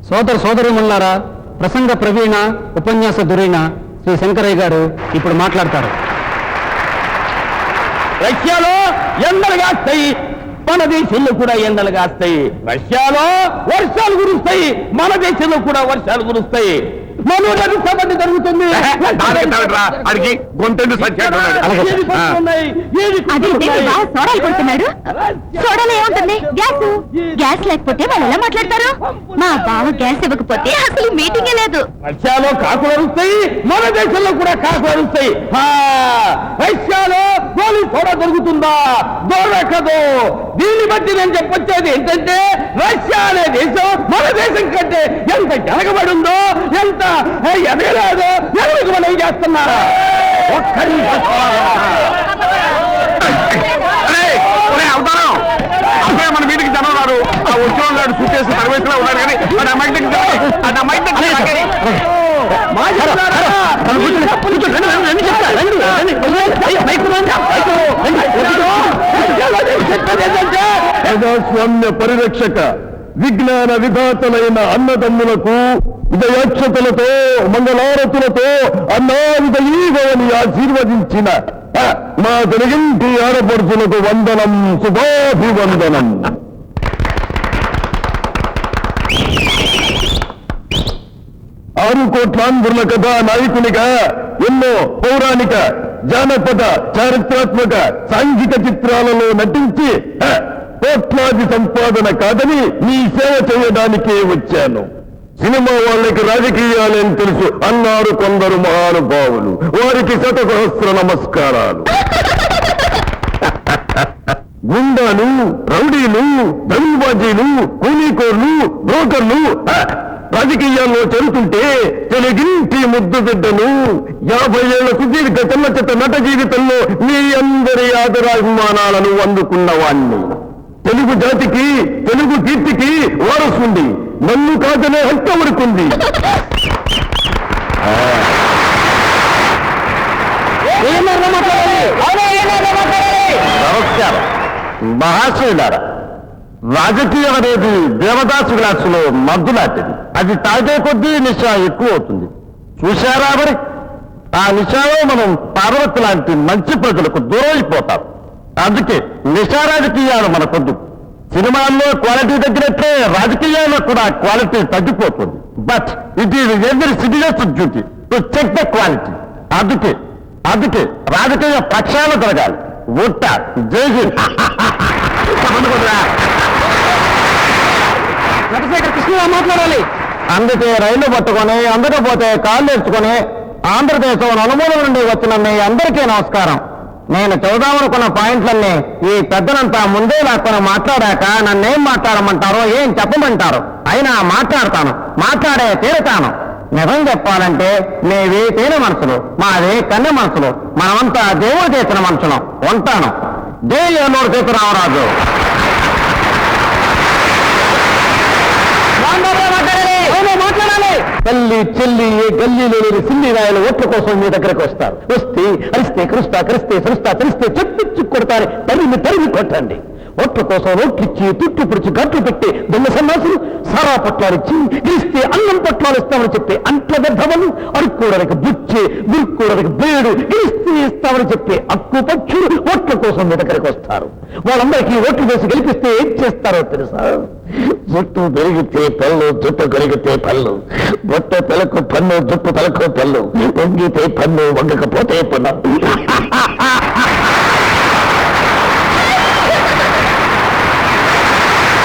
సోదరుమల్లారా, ప్రసంగ ప్రవీణ, ఉపన్యాస ధురీణ శ్రీ శంకరయ్య గారు ఇప్పుడు మాట్లాడతారు. రష్యాలో ఎండలు కాస్తాయి, మన దేశంలో కూడా ఎండలు కాస్తాయి. రష్యాలో వర్షాలు కురుస్తాయి, మన దేశంలో కూడా వర్షాలు కురుస్తాయి. మనోజు సభ జరుగుతుంది. గొంతెండు సోడాలో ఏముంటుంది? గ్యాస్. గ్యాస్ లేకపోతే వాళ్ళు ఎలా మాట్లాడతారు? మా బావ గ్యాస్ ఇవ్వకపోతే అసలు మీటింగే లేదు. రష్యాలో కాకులు అరుస్తాయి, మన దేశంలో కూడా కాకులు అరుస్తాయి. రష్యాలో గోళీ సోడా దొరుకుతుందా? దొరకదు. దీన్ని బట్టి నేను చెప్పొచ్చేది ఏంటంటే, రష్యా అనే దేశం మన దేశం కంటే ఎంత వెనకబడి ఉందో, ఎంత ఎదగలేదో ఎందుకు మనం చేస్తున్నారా? ఒక్కరి మన మీటికి జనం ఉన్నారు. ఆ వచ్చిన ఉన్నాడు, సూచేసి సర్వేసులో ఉన్నాడు. కానీ ప్రజాస్వామ్య పరిరక్షక విజ్ఞాన విధాతలైన అన్నదమ్ములకు ఉదయాక్షతలతో మంగళారతులతో అన్నావిదయీవని ఆశీర్వదించిన మా తెలుగింటి ఆడపడుచులకు వందనం, శుభాభివందనం. 6 కోట్లాంధ్రుల కథా నాయకునిగా ఎన్నో పౌరాణిక, జానపద, చారిత్రాత్మక, సాంఘిక చిత్రాలలో నటించి కోట్లాది సంపాదన కాదని మీ సేవ చేయడానికే వచ్చాను. సినిమా వాళ్ళకి రాజకీయాలని తెలుసు అన్నారు కొందరు మహానుభావులు. వారికి శతసహస్ర నమస్కారాలు. గుండాలు, రౌడీలు, దళిబాజీలు, కూలీకోర్లు, బ్రోకర్లు రాజకీయాల్లో చేరుతుంటే తెలుగింటి ముద్దు బిడ్డలు 50 ఏళ్ల సుదీర్ఘ చెల్లచెత్త నట జీవితంలో మీ అందరి ఆదరాభిమానాలను అందుకున్నవాణ్ణి. తెలుగు జాతికి, తెలుగు కీర్తికి వారసుండి నన్ను కాదనే హక్కు వరకుంది. నమస్కారం మహాశయులారా. రాజకీయం అనేది దేవదాసు గ్లాసులో మద్దు లాంటిది. అది తాగే కొద్దీ నిశా ఎక్కువ అవుతుంది. చూశారా మరి? ఆ నిశాలో మనం పార్వతి లాంటి మంచి ప్రజలకు దూరైపోతాం. అందుకే నిశా రాజకీయాలు మనకొద్దు. సినిమాల్లో క్వాలిటీ తగ్గినట్లే రాజకీయాల్లో కూడా క్వాలిటీ తగ్గిపోతుంది. But it is every citizen's duty to check the quality. అందుకే రాజకీయ పక్షాలు జరగాలి. ఒట్ట జై హింద్. మాట్లాడాలి. అందుకే రైలు పట్టుకొని, అందకపోతే కాళ్ళు నేర్చుకొని ఆంధ్రదేశం నలుమూల నుండి వచ్చిన మీ అందరికీ నమస్కారం. నేను చదువుదామనుకున్న పాయింట్లన్నీ ఈ పెద్దలంతా ముందే లాక్కొని మాట్లాడాక నన్నేం మాట్లాడమంటారో, ఏం చెప్పమంటారో అయినా మాట్లాడతాను, మాట్లాడే తీరుతాను. నిజం చెప్పాలంటే మీవి తేనె మనసులు, మాది కన్నె మనసులు. మనమంతా దేవుడు చేసిన మనుషులు. ఉంటాను. జై ఏలూరు సీతారామరాజు. మాట్లాడాలి. తల్లి చెల్లి ఏ గల్లీలో లేని సిల్లి రాయలు ఓట్ల కోసం మీ దగ్గరకు వస్తారు. వస్తే అరిస్తే కరుస్తా, కరిస్తే సరుస్తా, తెలిస్తే చెప్పిచ్చి కొడతారు. తరిమి కొట్టండి. ఓట్ల కోసం ఓట్లిచ్చి తుట్టు పిడిచి గట్లు పెట్టి దొంగ సన్నాసులు సారా పట్లాలిచ్చి గెలిస్తే అన్నం పట్లాలు ఇస్తామని చెప్పి అంట్ల గడ్డవలు, అడుక్కోవడానికి బుచ్చి, గురుక్కోవడానికి బేడు, గెలిస్తే ఇస్తామని చెప్పి అక్కు పక్షులు ఓట్ల కోసం మీ దగ్గరకు వస్తారు. వాళ్ళందరికీ ఓట్లు వేసి గెలిపిస్తే ఏం చేస్తారో తెలుసా? జుట్టు పెరిగితే పళ్ళు, జుట్టు పెరిగితే పళ్ళు, బొట్ట తలకు పన్ను, జుట్టు తలకు పళ్ళు, వంగితే పన్ను, వంగకపోతే పన్ను.